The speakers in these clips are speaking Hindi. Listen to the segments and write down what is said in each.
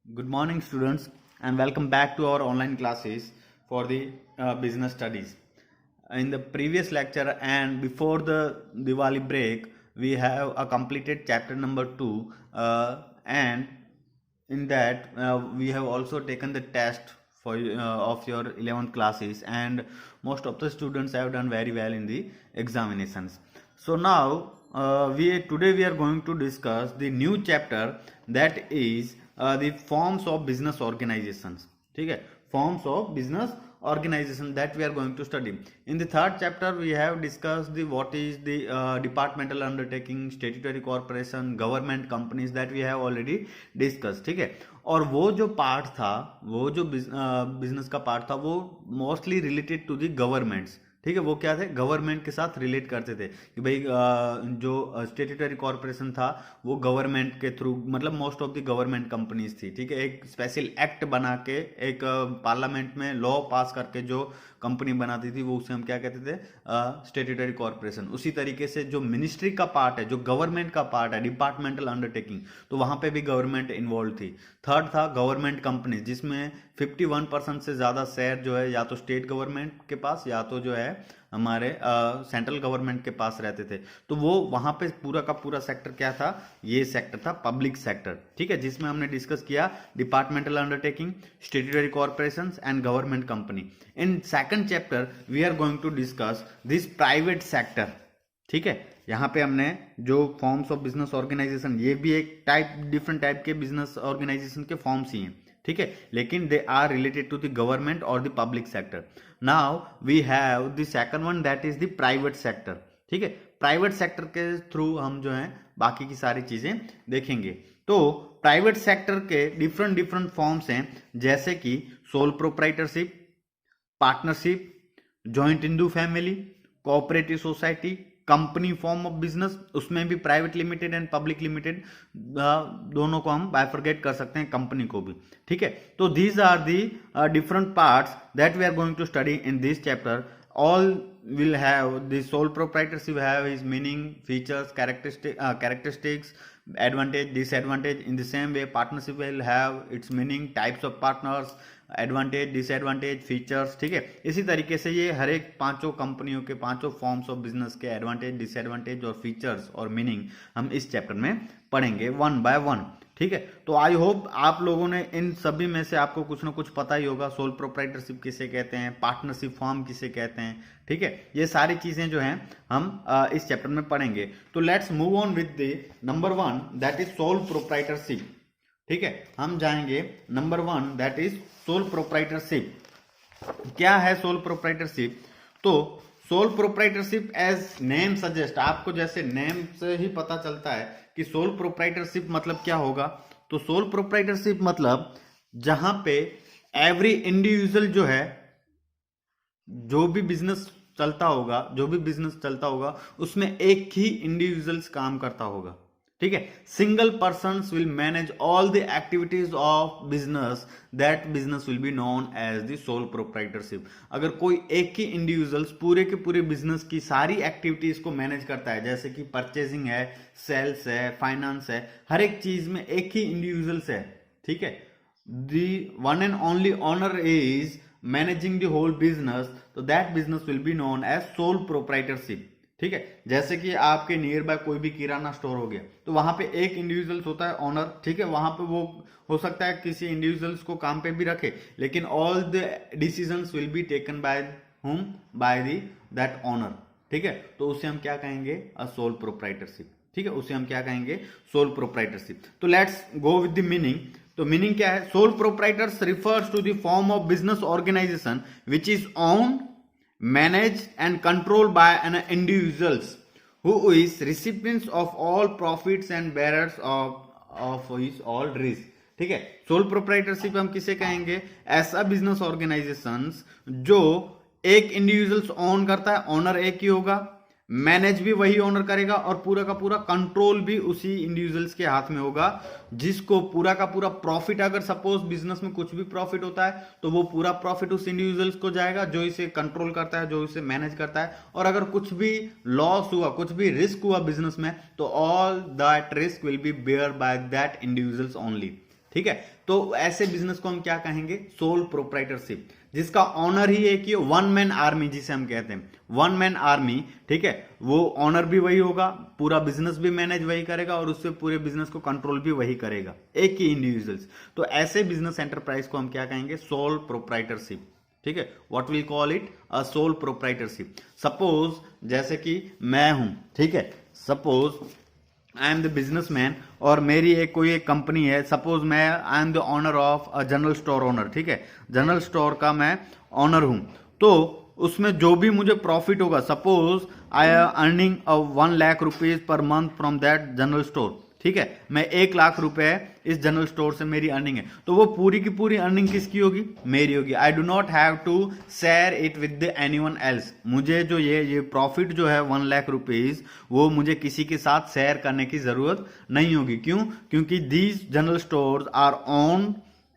Good morning, students, and welcome back to our online classes for the business studies. In the previous lecture and before the Diwali break, we have completed chapter number 2, and in that we have also taken the test for of your 11th classes, and most of the students have done very well in the examinations. So now today we are going to discuss the new chapter, that is the forms of business organizations. ठीक है, forms of business organization that we are going to study. In the third chapter we have discussed the what is the departmental undertaking, statutory corporation, government companies, that we have already discussed. ठीक है, और वो जो पार्ट था, वो जो बिजनेस का पार्ट था, वो mostly related to the governments. ठीक है, वो क्या थे, गवर्नमेंट के साथ रिलेट करते थे कि भाई जो स्टेट्यूटरी कॉर्पोरेशन था वो गवर्नमेंट के थ्रू, मतलब most of the government companies थी. ठीक है, एक स्पेशल एक्ट बना के, एक पार्लियामेंट में लॉ पास करके जो कंपनी बनाती थी वो उसे हम क्या कहते थे, स्टेट्यूटरी कॉर्पोरेशन. उसी तरीके से जो मिनिस्ट्री का पार्ट है, जो गवर्नमेंट का पार्ट है, डिपार्टमेंटल अंडरटेकिंग, तो वहां पे भी गवर्नमेंट इन्वॉल्व थी. थर्ड था गवर्नमेंट कंपनी, जिसमें 51% से ज्यादा शेयर जो है या तो स्टेट गवर्नमेंट के पास या तो जो है हमारे सेंट्रल गवर्नमेंट के पास रहते थे. तो वो वहां पे पूरा का पूरा सेक्टर क्या था, ये सेक्टर था पब्लिक सेक्टर. ठीक है, जिसमें हमने डिस्कस किया departmental undertaking, statutory corporations and government company. In second chapter we are going to discuss this private sector. ठीक है, यहाँ पे हमने जो फॉर्म्स ऑफ बिजनेस ऑर्गेनाइजेशन, ये भी एक डिफरेंट टाइप के बिजनेस ऑर्गेनाइजेशन के फॉर्म्स ही हैं. ठीक है, लेकिन they are related to the government और the public sector. Now we have the second one, that is the private sector. ठीक है, प्राइवेट सेक्टर के थ्रू हम जो है बाकी की सारी चीजें देखेंगे. तो प्राइवेट सेक्टर के डिफरेंट फॉर्म्स हैं, जैसे कि sole proprietorship, partnership, joint Indu family, cooperative society, company form of business. उसमें भी private limited and public limited दोनों को हम बाइफरगेट कर सकते हैं, कंपनी को भी. ठीक है, तो these are the different parts that we are going to study in this chapter. All will have the sole proprietorship have its meaning, features, characteristics, advantage, disadvantage. In the same way, partnership will have its meaning, types of partners, advantage, disadvantage, features. ठीक है, इसी तरीके से ये हर एक पांचों कंपनियों के पांचों फॉर्म्स ऑफ बिजनेस के एडवांटेज, डिसएडवांटेज और फीचर्स और मीनिंग हम इस चैप्टर में पढ़ेंगे वन बाय वन. ठीक है, तो आई होप आप लोगों ने इन सभी में से आपको कुछ ना कुछ पता ही होगा. सोल प्रोप्राइटरशिप किसे कहते हैं, पार्टनरशिप फॉर्म किसे कहते हैं. ठीक है, ये सारी चीजें जो हैं हम इस चैप्टर में पढ़ेंगे. तो let's move on with the number 1, that is sole proprietorship. ठीक है, हम जाएंगे number 1, that is sole proprietorship. क्या है सोल प्रोप्राइटरशिप? तो sole proprietorship as name suggest, आपको जैसे नेम से ही पता चलता है कि सोल प्रोप्राइटरशिप मतलब क्या होगा. तो सोल प्रोप्राइटरशिप मतलब जहां पे एवरी इंडिविजुअल जो है, जो भी बिजनेस चलता होगा उसमें एक ही इंडिविजुअल्स काम करता होगा. ठीक है, single person will manage all the activities of business, that business will be known as the sole proprietorship. अगर कोई एक ही इंडिविजुअल्स पूरे के पूरे बिजनेस की सारी एक्टिविटीज को मैनेज करता है, जैसे कि परचेजिंग है, सेल्स है, फाइनेंस है, हर एक चीज में एक ही इंडिविजुअल्स है. ठीक है, the one and only owner is managing the whole business, तो that business will be known as sole proprietorship. ठीक है, जैसे कि आपके नियर बाय कोई भी किराना स्टोर हो गया, तो वहां पे एक इंडिविजुअल होता है ओनर. ठीक है, वहां पे वो हो सकता है किसी इंडिविजुअल्स को काम पे भी रखे, लेकिन all the decisions will be taken by whom, by that owner. ठीक है, तो उसे हम क्या कहेंगे, अ सोल प्रोप्राइटरशिप. ठीक है, उसे हम क्या कहेंगे, सोल प्रोप्राइटरशिप. तो let's go with the meaning. तो मीनिंग क्या है? Sole proprietors refers to the form of business organisation which is own, managed and controlled by an individuals who is recipients of all profits and bearers of his all risk. ठीक है, सोल प्रोप्राइटरशिप हम किसे कहेंगे? ऐसा बिजनेस ऑर्गेनाइजेशंस जो एक इंडिविजुअल्स ओन करता है, ओनर एक ही होगा, मैनेज भी वही ओनर करेगा और पूरा का पूरा कंट्रोल भी उसी इंडिविजुअल्स के हाथ में होगा, जिसको पूरा का पूरा प्रॉफिट, अगर सपोज बिजनेस में कुछ भी प्रॉफिट होता है तो वो पूरा प्रॉफिट उस इंडिविजुअल्स को जाएगा जो इसे कंट्रोल करता है, जो इसे मैनेज करता है. और अगर कुछ भी लॉस हुआ, कुछ भी रिस्क हुआ बिजनेस में, तो all that risk will be bear by that individuals only. ठीक है। तो ऐसे बिजनेस को हम क्या कहेंगे, सोल प्रोप्राइटरशिप, जिसका ऑनर ही एक ही, वन मैन आर्मी जिसे हम कहते हैं, वन मैन आर्मी, ठीक है। वो ऑनर भी वही होगा, पूरा बिजनेस भी मैनेज वही करेगा और उससे पूरे बिजनेस को कंट्रोल भी वही करेगा, एक ही इंडिविजुअल्स। तो ऐसे बिजनेस एंटरप्राइज को हम क्या कहेंगे, सोल प्रोप्राइटरशिप, ठीक है। What will call it, a sole proprietorship. Suppose जैसे कि मैं हूं, ठीक है, suppose I am the businessman और मेरी कोई एक कंपनी है, सपोज मैं I am the owner of a general store owner, ठीक है, जनरल स्टोर का मैं ऑनर हूं। तो उसमें जो भी मुझे प्रॉफिट होगा, suppose I R earning 1 lakh rupees per month from that general store, ठीक है, मैं 1 लाख रुपए इस जनरल स्टोर से मेरी अर्निंग है, तो वो पूरी की पूरी अर्निंग किसकी होगी, मेरी होगी। I do not have to share it with anyone else. मुझे जो ये प्रॉफिट जो है 1 लाख रुपीज, वो मुझे किसी के साथ शेयर करने की जरूरत नहीं होगी। क्यों, क्योंकि these general stores are owned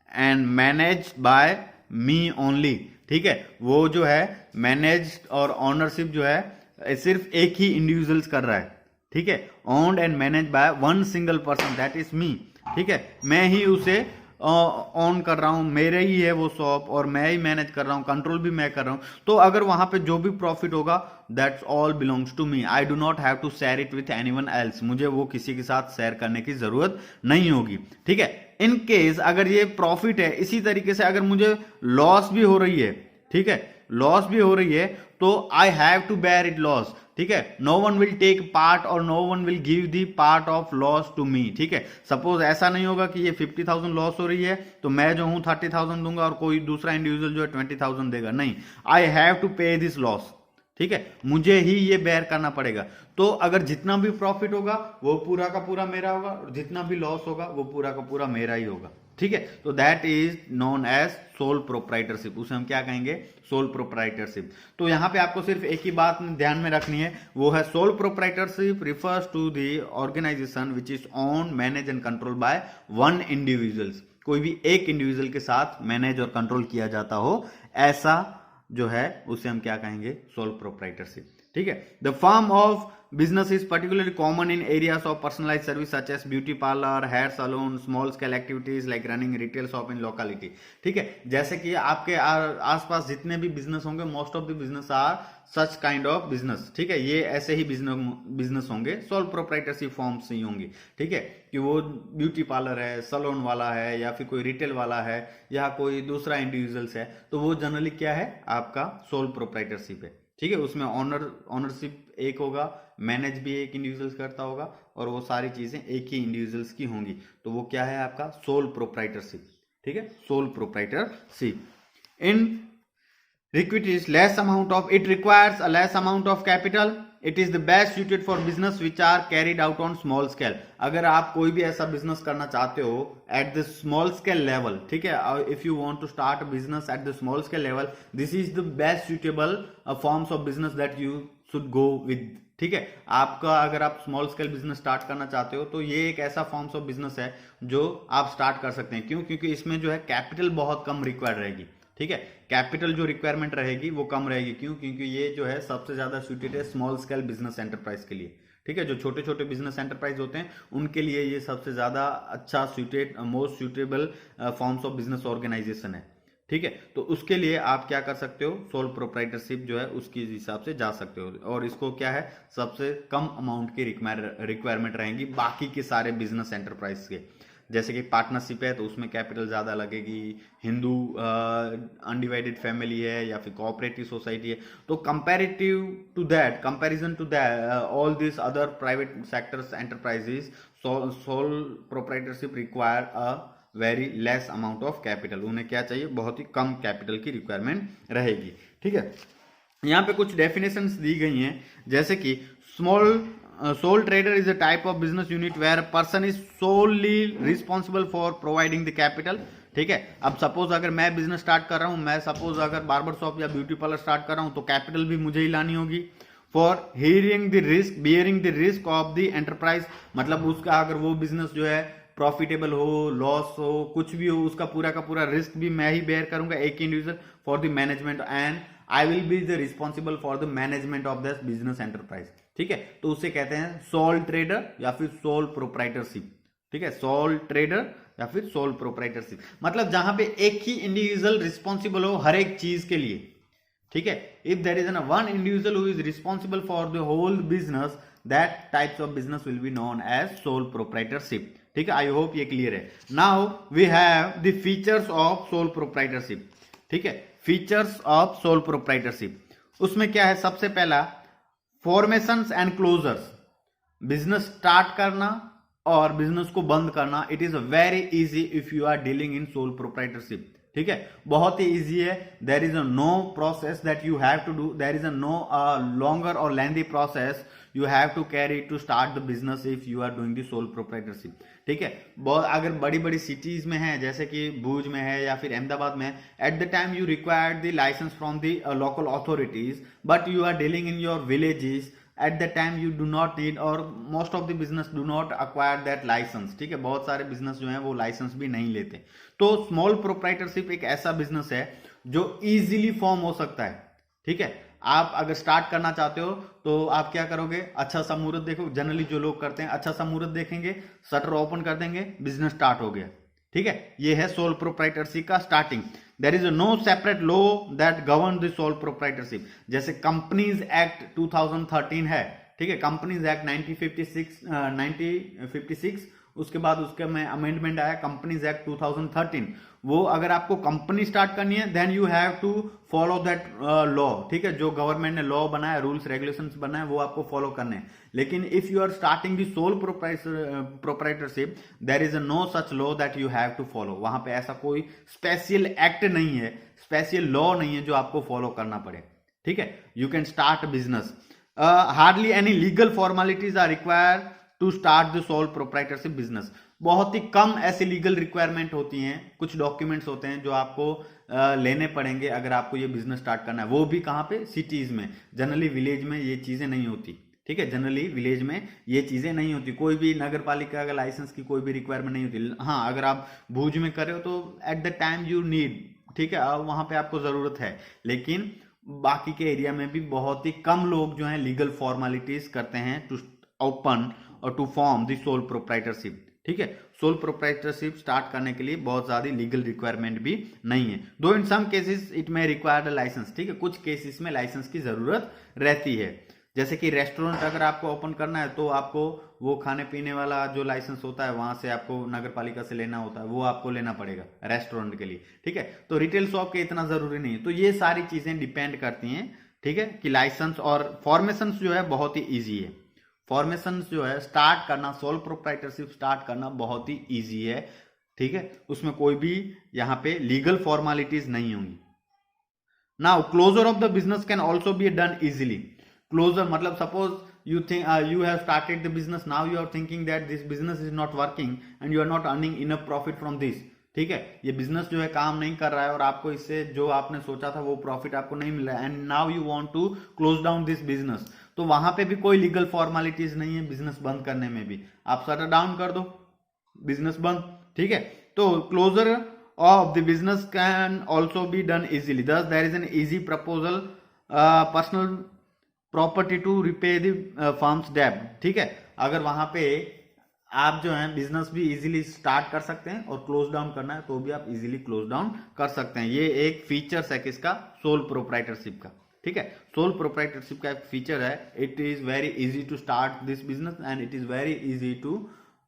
and manage by me only, ठीक है। वो जो है मैनेज और ऑनरशिप जो है सिर्फ एक ही इंडिविजुअल्स कर रहा है, ठीक है, owned and manage by one single person, that is me, ठीक है। मैं ही उसे ऑन कर रहा हूं, मेरे ही है वो शॉप और मैं ही मैनेज कर रहा हूं, कंट्रोल भी मैं कर रहा हूं। तो अगर वहां पे जो भी प्रॉफिट होगा, that's all belongs to me, I do not have to share it with anyone else. मुझे वो किसी के साथ शेयर करने की जरूरत नहीं होगी, ठीक है। इन केस अगर ये प्रॉफिट है, इसी तरीके से अगर मुझे लॉस भी हो रही है, ठीक है, लॉस भी हो रही है, तो I have to bear it loss, ठीक है। No one will take part और no one will give the part of loss to me, ठीक है। सपोज ऐसा नहीं होगा कि ये 50,000 लॉस हो रही है तो मैं जो हूं 30,000 दूंगा और कोई दूसरा इंडिविजुअल जो है 20,000 देगा, नहीं, आई हैव टू पे दिस लॉस, ठीक है, मुझे ही ये बेयर करना पड़ेगा। तो अगर जितना भी प्रॉफिट होगा वो पूरा का पूरा मेरा होगा और जितना भी लॉस होगा वो पूरा का पूरा मेरा ही होगा, ठीक है। तो that is known as sole proprietorship, उसे हम क्या कहेंगे, सोल प्रोप्राइटरशिप। तो यहां पे आपको सिर्फ एक ही बात ध्यान में रखनी है, वो है sole proprietorship refers to the organisation which is own manage and control by one individuals. कोई भी एक इंडिविजुअल के साथ मैनेज और कंट्रोल किया जाता हो, ऐसा जो है उसे हम क्या कहेंगे, सोल प्रोप्राइटरशिप, ठीक है। The form of business is particularly common in areas of personalized service such as beauty parlor, hair salon, small scale activities like running retail shop in locality, ठीक है। जैसे कि आपके आसपास जितने भी बिजनेस होंगे, most of the business are such kind of business, ठीक है। ये ऐसे ही बिजनेस होंगे, सोल प्रोप्राइटरशिप फॉर्म से ही होंगी, ठीक है, कि वो ब्यूटी पार्लर है, सलोन वाला है, या फिर कोई रिटेल वाला है, या कोई दूसरा इंडिविजुअल्स है, तो वो जनरली क्या है, आपका सोल प्रोप्राइटरशिप है, ठीक है। उसमें ऑनरशिप एक होगा, मैनेज भी एक इंडिविजुअल्स करता होगा और वो सारी चीजें एक ही इंडिविजुअल्स की होंगी, तो वो क्या है, आपका सोल प्रोप्राइटरशिप, ठीक है, sole proprietorship. In requires less amount of, it requires a less amount of capital, it is the best suited for business which are carried out on small scale। अगर आप कोई भी ऐसा बिजनेस करना चाहते हो at the small scale level, ठीक है, if you want to start a business at the small scale level, this is the best suitable forms of business that you should go with, ठीक है। आपका अगर आप स्मॉल स्केल बिजनेस स्टार्ट करना चाहते हो तो ये एक ऐसा फॉर्म्स ऑफ बिजनेस है जो आप स्टार्ट कर सकते हैं। क्यों, क्योंकि इसमें जो है कैपिटल बहुत कम रिक्वायर्ड रहेगी, ठीक है, कैपिटल जो रिक्वायरमेंट रहेगी वो कम रहेगी। क्यों, क्योंकि ये जो है सबसे ज्यादा सूटेड है स्मॉल स्केल बिजनेस एंटरप्राइज के लिए, ठीक है। जो छोटे छोटे बिजनेस एंटरप्राइज होते हैं उनके लिए ये सबसे ज्यादा अच्छा suited, most suitable forms of business organisation है, ठीक है। तो उसके लिए आप क्या कर सकते हो, सोल प्रोप्राइटरशिप जो है उसके हिसाब से जा सकते हो, और इसको क्या है, सबसे कम अमाउंट की रिक्वायरमेंट रहेंगी बाकी के सारे बिजनेस एंटरप्राइज के। जैसे कि पार्टनरशिप है तो उसमें कैपिटल ज़्यादा लगेगी, हिंदू अनडिवाइडेड फैमिली है या फिर कोऑपरेटिव सोसाइटी है, तो comparison to that all this other private sectors enterprises, sole proprietorship require a very less amount of capital. उन्हें क्या चाहिए, बहुत ही कम कैपिटल की रिक्वायरमेंट रहेगी, ठीक है। यहाँ पे कुछ डेफिनेशंस दी गई हैं, जैसे कि sole trader is a type of business unit where a person is solely responsible for providing the capital, ठीक है। अब सपोज अगर मैं बिजनेस स्टार्ट कर रहा हूं, मैं सपोज अगर बार्बर शॉप या ब्यूटी पार्लर स्टार्ट कर रहा हूं, तो कैपिटल भी मुझे ही लानी होगी। For bearing the risk of the enterprise, मतलब उसका अगर वो बिजनेस जो है प्रॉफिटेबल हो, लॉस हो, कुछ भी हो, उसका पूरा का पूरा रिस्क भी मैं ही बेयर करूंगा, एक individual, for the management, and I will be the responsible for the management of this business enterprise, ठीक है। तो उसे कहते हैं सोल ट्रेडर या फिर सोल प्रोप्राइटरशिप, ठीक है, सोल ट्रेडर या फिर सोल प्रोप्राइटरशिप, मतलब जहां पे एक ही इंडिविजुअल रिस्पॉन्सिबल हो हर एक चीज के लिए, ठीक है। If there is one individual who is responsible for the whole business, that types of business will be known as sole proprietorship, ठीक है। आई होप ये क्लियर है। Now we have the features of sole proprietorship, ठीक है, फीचर्स ऑफ सोल प्रोप्राइटरशिप। उसमें क्या है, सबसे पहला formations and closures, business start करना और बिजनेस को बंद करना, it is very easy if you are dealing in sole proprietorship, ठीक है, बहुत ही इजी है। There is a no process that you have to do, there is a no longer और lengthy process you have to carry to start the business if you are doing the sole proprietorship, ठीक है। बहुत अगर बड़ी बड़ी सिटीज में है, जैसे कि भुज में है या फिर अहमदाबाद में, at the time you required the licence from the local authorities, but you are dealing in your villages, at the time you do not need, और most of the business do not acquire that license, ठीक है, बहुत सारे बिजनेस जो हैं वो लाइसेंस भी नहीं लेते। तो स्मॉल प्रोप्राइटरशिप एक ऐसा बिजनेस है जो इजीली फॉर्म हो सकता है, ठीक है। आप अगर स्टार्ट करना चाहते हो तो आप क्या करोगे, अच्छा सा मुहूर्त देखो, जनरली जो लोग करते हैं अच्छा सा मुहूर्त देखेंगे, शटर ओपन कर देंगे, बिजनेस स्टार्ट हो गया, ठीक है। ये है सोल प्रोप्राइटरशिप का starting. There is no separate law that govern the sole proprietorship, जैसे कंपनीज एक्ट 2013 है, ठीक है, कंपनीज एक्ट 1956, उसके बाद उसके में अमेंडमेंट आया कंपनीज एक्ट 2013। वो अगर आपको कंपनी स्टार्ट करनी है then you have to follow that law, ठीक है, जो गवर्नमेंट ने लॉ बनाया, रूल्स रेगुलेशंस बनाए, वो आपको फॉलो करने हैं। लेकिन if you are starting the sole proprietorship, there is no such law that you have to follow, वहां पे ऐसा कोई स्पेशल एक्ट नहीं है, स्पेशल लॉ नहीं है जो आपको फॉलो करना पड़े, ठीक है। You can start business, hardly any legal formalities are required to start the sole proprietorship business, बहुत ही कम ऐसी लीगल रिक्वायरमेंट होती हैं, कुछ डॉक्यूमेंट्स होते हैं जो आपको लेने पड़ेंगे अगर आपको ये बिजनेस स्टार्ट करना है, वो भी कहाँ पे, सिटीज में। जनरली विलेज में ये चीजें नहीं होती, ठीक है, जनरली विलेज में ये चीजें नहीं होती, कोई भी नगर पालिका का लाइसेंस की कोई भी रिक्वायरमेंट नहीं होती। हाँ, अगर आप भुज में कर रहे हो तो eight the time you need, ठीक है, वहां पे आपको जरूरत है, लेकिन बाकी के एरिया में भी बहुत ही कम लोग जो है लीगल फॉर्मेलिटीज करते हैं टू ओपन और to form the sole proprietorship, ठीक है। सोल प्रोप्राइटरशिप स्टार्ट करने के लिए बहुत ज्यादा लीगल रिक्वायरमेंट भी नहीं है, though in some cases it may require license, ठीक है, कुछ केसेस में लाइसेंस की जरूरत रहती है। जैसे कि रेस्टोरेंट अगर आपको ओपन करना है तो आपको वो खाने पीने वाला जो लाइसेंस होता है वहां से आपको नगर पालिका से लेना होता है, वो आपको लेना पड़ेगा रेस्टोरेंट के लिए, ठीक है। तो रिटेल शॉप के इतना जरूरी नहीं है। तो ये सारी चीजें डिपेंड करती हैं, ठीक है, कि लाइसेंस और फॉर्मेशन जो है बहुत ही ईजी है। फॉर्मेशन जो है स्टार्ट करना, सोल प्रोप्राइटरशिप स्टार्ट करना बहुत ही ईजी है, ठीक है, उसमें कोई भी यहाँ पे लीगल फॉर्मेलिटीज नहीं होंगी। Now closure of the business can also be done easily. Closure मतलब suppose you think you have started the business, now you are thinking that this business is not working and you are not earning enough profit from this, ठीक है, ये बिजनेस जो है काम नहीं कर रहा है और आपको इससे जो आपने सोचा था वो प्रॉफिट आपको नहीं मिल रहा है, and now you want to close down this business, तो वहां पे भी कोई लीगल फॉर्मेलिटीज नहीं है बिजनेस बंद करने में भी, आप शटर डाउन कर दो, बिजनेस बंद, ठीक है। तो closure of the business can also be done easily, thus there is an easy proposal personal property to repay the firms डेब्ट, ठीक है। अगर वहां पे आप जो है बिजनेस भी इजीली स्टार्ट कर सकते हैं और क्लोज डाउन करना है तो भी आप इजीली क्लोज डाउन कर सकते हैं। ये एक फीचर्स है किसका, सोल प्रोप्राइटरशिप का, ठीक है। सोल प्रोप्राइटरशिप का एक फीचर है, it is very easy to start this business and it is very easy to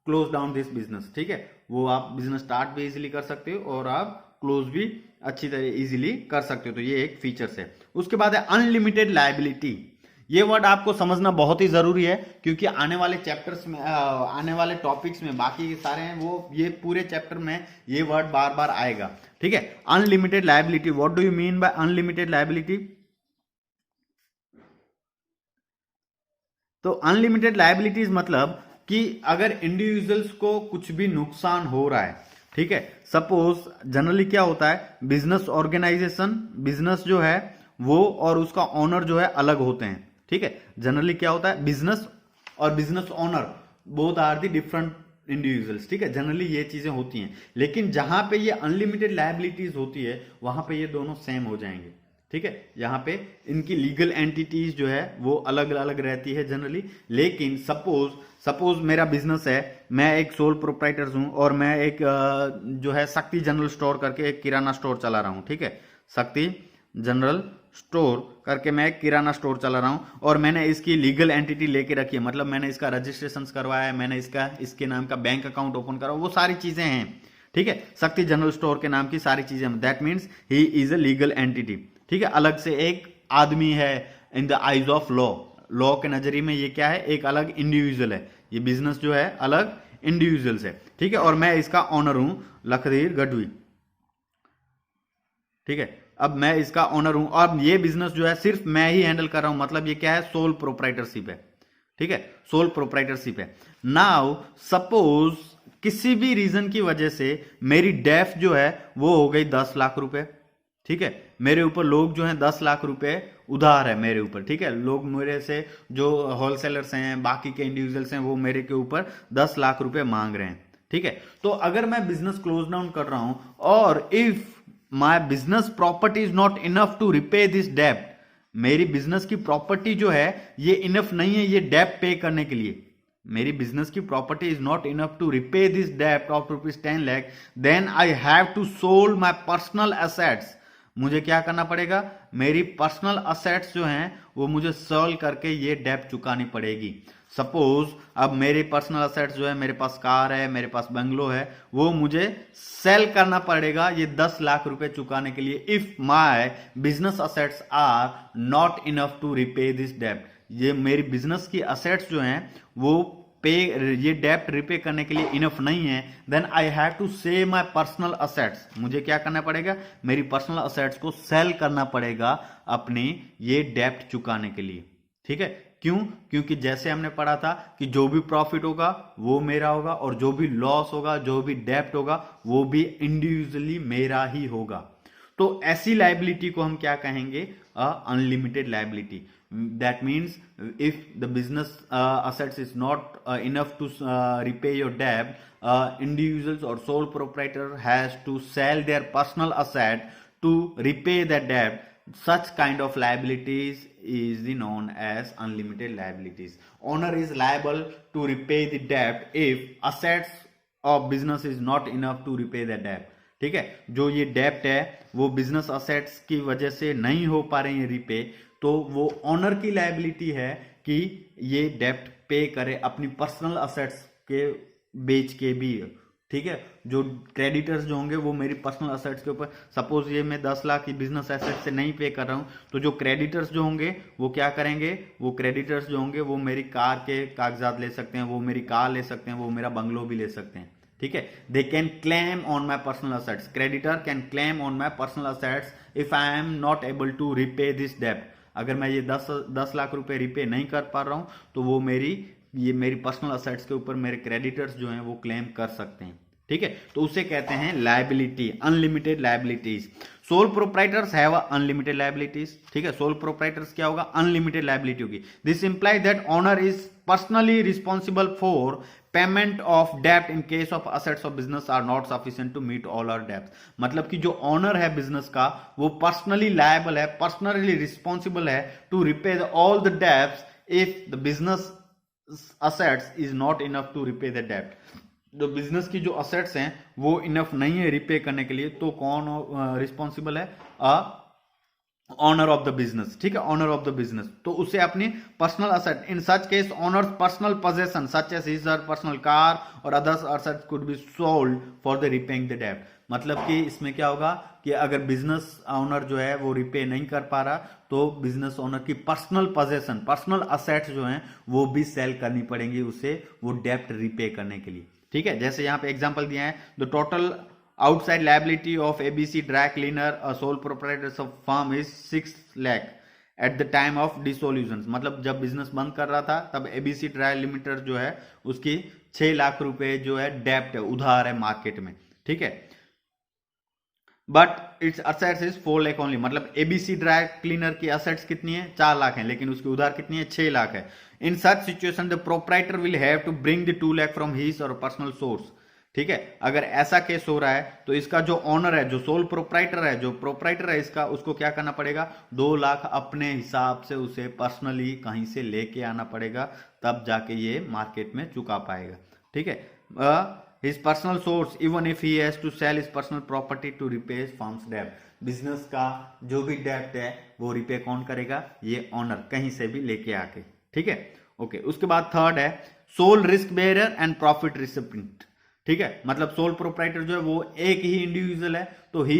close down this business, ठीक है। वो आप बिजनेस स्टार्ट भी इजीली कर सकते हो और आप क्लोज भी अच्छी तरह इजीली कर सकते हो, तो ये एक फीचर्स है। उसके बाद है अनलिमिटेड लायबिलिटी। ये वर्ड आपको समझना बहुत ही जरूरी है क्योंकि आने वाले चैप्टर्स में, आने वाले टॉपिक्स में, बाकी के सारे हैं वो, ये पूरे चैप्टर में ये वर्ड बार बार आएगा, ठीक है। Unlimited liability, what do you mean by unlimited liability? तो अनलिमिटेड लायबिलिटीज मतलब कि अगर इंडिविजुअल्स को कुछ भी नुकसान हो रहा है, ठीक है, सपोज जनरली क्या होता है, बिजनेस ऑर्गेनाइजेशन, बिजनेस जो है वो और उसका ओनर जो है अलग होते हैं, ठीक है। जनरली क्या होता है, बिजनेस और business owner both are the different individuals, ठीक है, जनरली ये चीजें होती हैं। लेकिन जहां पे ये अनलिमिटेड लायबिलिटीज होती है वहां पे ये दोनों सेम हो जाएंगे, ठीक है, यहाँ पे इनकी लीगल एंटिटीज जो है वो अलग अलग रहती है जनरली, लेकिन सपोज मेरा बिजनेस है, मैं एक सोल प्रोप्राइटर हूं और मैं एक जो है शक्ति जनरल स्टोर करके एक किराना स्टोर चला रहा हूं। ठीक है, शक्ति जनरल स्टोर करके मैं एक किराना स्टोर चला रहा हूं और मैंने इसकी लीगल एंटिटी लेके रखी है, मतलब मैंने इसका रजिस्ट्रेशन करवाया है, मैंने इसके नाम का बैंक अकाउंट ओपन करा, वो सारी चीजें हैं। ठीक है, शक्ति जनरल स्टोर के नाम की सारी चीजें, that means he is a legal entity. ठीक है, अलग से एक आदमी है in the eyes of law के नजरिए में ये क्या है, एक अलग इंडिविजुअल है, ये बिजनेस जो है अलग इंडिविजुअल है। ठीक है, और मैं इसका ऑनर हूं लखधीर गढ़वी। ठीक है, अब मैं इसका ऑनर हूं और ये बिजनेस जो है सिर्फ मैं ही हैंडल कर रहा हूं, मतलब ये क्या है, सोल प्रोप्राइटरशिप है। ठीक है, सोल प्रोप्राइटरशिप है। नाउ सपोज किसी भी रीजन की वजह से मेरी डेफ जो है वो हो गई 10 लाख रुपए। ठीक है, मेरे ऊपर लोग जो हैं 10 लाख रुपए उधार है मेरे ऊपर। ठीक है, लोग मेरे से जो होलसेलर्स हैं, बाकी के इंडिविजुअल्स हैं, वो मेरे के ऊपर 10 लाख रुपए मांग रहे हैं। ठीक है, तो अगर मैं बिजनेस क्लोज डाउन कर रहा हूं और if my business property is not enough to repay this डेब्ट, मेरी बिजनेस की प्रॉपर्टी जो है ये इनफ नहीं है ये डेब्ट पे करने के लिए, मेरी बिजनेस की property is not enough to repay this डेब्ट of ₹10 lakh, then I have to sold my personal assets. मुझे क्या करना पड़ेगा, मेरी पर्सनल असेट्स जो हैं वो मुझे सोल्व करके ये डेब्ट चुकानी पड़ेगी। सपोज अब मेरी पर्सनल असेट्स जो है, मेरे पास कार है, मेरे पास बंगलो है, वो मुझे सेल करना पड़ेगा ये 10 लाख रुपए चुकाने के लिए, if my business assets are not enough to repay this डेब्ट। ये मेरी बिजनेस की असेट्स जो हैं वो ये डेब्ट रिपे करने के लिए इनफ नहीं है, then I have to sell my personal assets. मुझे क्या करना पड़ेगा, मेरी पर्सनल असेट्स को सेल करना पड़ेगा अपनी ये डेब्ट चुकाने के लिए। ठीक है, क्यों, क्योंकि जैसे हमने पढ़ा था कि जो भी प्रॉफिट होगा वो मेरा होगा और जो भी लॉस होगा, जो भी डेब्ट होगा वो भी इंडिविजुअली मेरा ही होगा। तो ऐसी लाइबिलिटी को हम क्या कहेंगे, unlimited liability. That means if the business assets is not enough to repay your debt, individuals or sole proprietor has to sell their personal asset to repay that debt. Such kind of liabilities is known as unlimited liabilities. Owner is liable to repay the debt if assets of business is not enough to repay the debt. ठीक है, जो ये डेब्ट है वो बिजनेस असेट्स की वजह से नहीं हो पा रही है रिपे, तो वो ऑनर की लायबिलिटी है कि ये डेब्ट पे करे अपनी पर्सनल असेट्स के बेच के भी। ठीक है, जो क्रेडिटर्स जो होंगे वो मेरी पर्सनल असेट्स के ऊपर, सपोज ये मैं 10 लाख की बिजनेस एसेट से नहीं पे कर रहा हूं, तो जो क्रेडिटर्स जो होंगे वो क्या करेंगे, वो क्रेडिटर्स जो होंगे वो मेरी कार के कागजात ले सकते हैं, वो मेरी कार ले सकते हैं, वो मेरा बंगलो भी ले सकते हैं। ठीक है, they can claim on my personal assets, creditor can claim on my personal assets if I am not able to repay this डेब्ट। अगर मैं ये 10 लाख रुपए रिपे नहीं कर पा रहा हूं तो वो मेरी पर्सनल असेट्स के ऊपर मेरे क्रेडिटर्स जो हैं वो क्लेम कर सकते हैं। ठीक है, तो उसे कहते हैं liability, unlimited liabilities. Sole proprietors have unlimited liabilities. ठीक है, सोल प्रोप्राइटर्स क्या होगा, अनलिमिटेड लायबिलिटी होगी। This imply that owner is personally responsible for payment of डेब्ट in case of assets of business are not sufficient to meet all our debts. मतलब कि जो ऑनर है बिजनेस का वो पर्सनली लायबल है, पर्सनली रिस्पॉन्सिबल है to repay all the debts if the business assets is not enough to repay the डेब्ट। जो बिजनेस की जो असेट्स हैं वो इनफ नहीं है रिपे करने के लिए, तो कौन रिस्पॉन्सिबल है, ऑनर ऑफ द बिजनेस। ठीक है, ऑनर ऑफ द बिजनेस, तो उसे अपनी personal asset, in such case owners personal possession such as his personal car और others assets could be sold for the repaying the डेब्ट। मतलब कि इसमें क्या होगा कि अगर बिजनेस ओनर जो है वो रिपे नहीं कर पा रहा तो बिजनेस ओनर की पर्सनल पोजेशन, पर्सनल असेट्स जो हैं वो भी सेल करनी पड़ेंगी उसे वो डेब्ट रिपे करने के लिए। ठीक है, जैसे यहाँ पे एग्जांपल दिया है, the total outside liability of ABC dry cleaner a sole proprietor of firm is 6 lakh at the time of dissolution। मतलब जब बिजनेस बंद कर रहा था तब ABC ड्राई लिमिटेड जो है उसकी 6 लाख रुपए जो है डेब्ट है, उधार है मार्केट में। ठीक है, but it's assets is 4 lakh only. मतलब ABC ड्राई क्लीनर की असेट्स कितनी है, 4 लाख है, लेकिन उसकी उधार कितनी है, 6 लाख है। In such situation the proprietor will have to bring the 2 lakh from his और पर्सनल सोर्स। ठीक है। अगर ऐसा केस हो रहा है तो इसका जो ऑनर है, जो सोल प्रोप्राइटर है, जो प्रोप्राइटर है इसका, उसको क्या करना पड़ेगा, 2 लाख अपने हिसाब से उसे पर्सनली कहीं से लेके आना पड़ेगा, तब जाके ये मार्केट में चुका पाएगा। ठीक है। His personal source even if he has to sell his personal property to repay his firm's डेब्ट। बिजनेस का जो भी डेब्ट है वो रिपे कौन करेगा, ये ऑनर कहीं से भी लेके आके। ठीक है। ओके, उसके बाद थर्ड है sole risk bearer and profit recipient. ठीक है, मतलब सोल प्रोप्राइटर जो है वो एक ही इंडिविजुअल है, तो he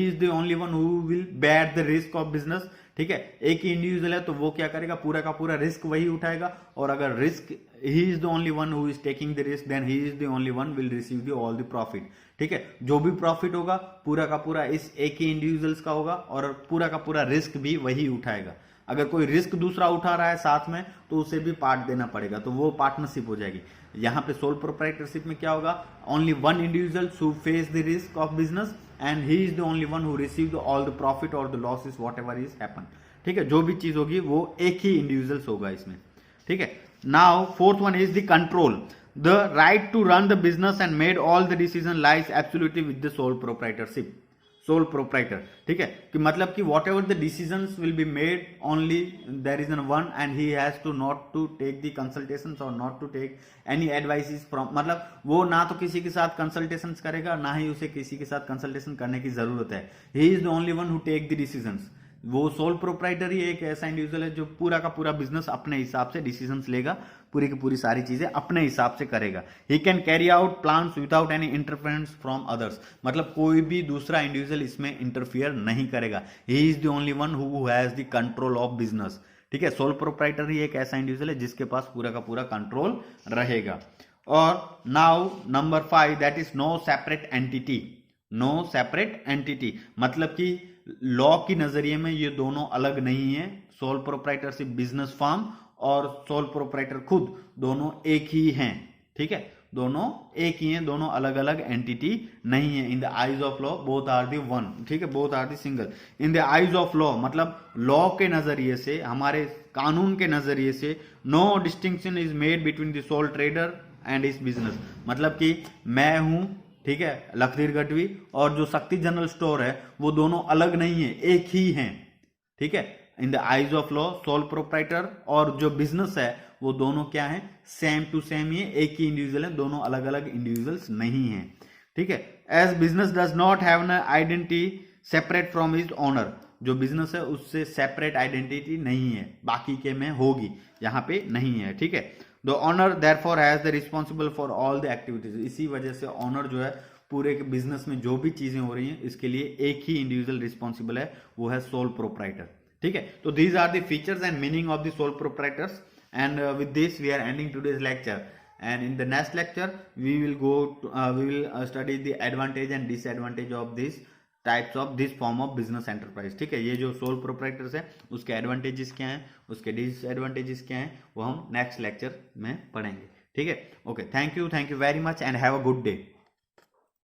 is the only one who will bear the risk of business. ठीक है, एक ही इंडिविजुअल है तो वो क्या करेगा, पूरा का पूरा रिस्क वही उठाएगा, और अगर risk he is the only one who is taking the risk, then he is the only one will receive the all the profit. ठीक है, जो भी प्रॉफिट होगा पूरा का पूरा इस एक ही इंडिविजुअल्स का होगा, और पूरा का पूरा रिस्क भी वही उठाएगा। अगर कोई रिस्क दूसरा उठा रहा है साथ में तो उसे भी पार्ट देना पड़ेगा, तो वो पार्टनरशिप हो जाएगी। यहां पे सोल प्रोप्राइटरशिप में क्या होगा, only one individual who face the risk of business and he is the only one who receive all the profit और the losses whatever is happen. ठीक है, जो भी चीज होगी वो एक ही इंडिविजुअल्स होगा इसमें। ठीक है, now fourth one is the control. The right to run the business and made all the decision lies absolutely with the sole proprietorship, sole proprietor. ठीक है, कि मतलब कि whatever the decisions will be made only there is an one and he has to not to take the consultations और not to take any advices from, मतलब वो ना तो किसी के साथ कंसल्टेशंस करेगा, ना ही उसे किसी के साथ कंसल्टेशन करने की जरूरत है। He is the only one who take the decisions. वो सोल प्रोप्राइटर ही एक ऐसा इंडिविजुअल है जो पूरा का पूरा बिजनेस अपने हिसाब से डिसीजंस लेगा, पूरी की पूरी सारी चीजें अपने हिसाब से करेगा। He can carry out plans without any interference from others, मतलब कोई भी दूसरा इंडिविजुअल इसमें इंटरफियर नहीं करेगा। ही is the only one who has the control of business. ठीक है, सोल प्रोप्राइटर ही एक ऐसा इंडिविजुअल है जिसके पास पूरा का पूरा कंट्रोल रहेगा। और now number 5 that is no separate entity. No separate entity मतलब कि लॉ की नजरिए में ये दोनों अलग नहीं है। सोल प्रोप्राइटरशिप बिजनेस फर्म और सोल प्रोप्राइटर खुद दोनों एक ही हैं। ठीक है, दोनों एक ही हैं, दोनों अलग अलग एंटिटी नहीं है। In the eyes of law both are the one. ठीक है, both are the single. In the eyes of law मतलब लॉ के नजरिए से, हमारे कानून के नजरिए से, no distinction is made between the sole trader and इस बिजनेस। मतलब कि मैं हूं, ठीक है, लखदीर गढ़वी, और जो शक्ति जनरल स्टोर है वो दोनों अलग नहीं है, एक ही हैं। ठीक है, in the eyes of law sole proprietor और जो बिजनेस है वो दोनों क्या है, सेम टू सेम ही है, एक ही इंडिविजुअल है, दोनों अलग अलग इंडिविजुअल्स नहीं है। ठीक है, as business does not have an identity separate from his owner. जो बिजनेस है उससे सेपरेट आइडेंटिटी नहीं है, बाकी के में होगी, यहाँ पे नहीं है। ठीक है, the owner therefore has the responsible for all the activities. इसी वजह से ओनर जो है पूरे के बिजनेस में जो भी चीजें हो रही हैं इसके लिए एक ही इंडिविजुअल रिस्पॉन्सिबल है, वो है सोल प्रोप्राइटर। ठीक है, तो these are the features and meaning of the sole proprietors, and with this we are ending today's lecture, and in the next lecture we will study the advantage and disadvantage of this types of this form of business enterprise। ठीक है, ये जो सोल प्रोप्राइटर्स है उसके एडवांटेजेस क्या हैं, उसके डिसएडवांटेजेस क्या हैं, वो हम नेक्स्ट लेक्चर में पढ़ेंगे। ठीक है, okay, thank you very much and have a good day.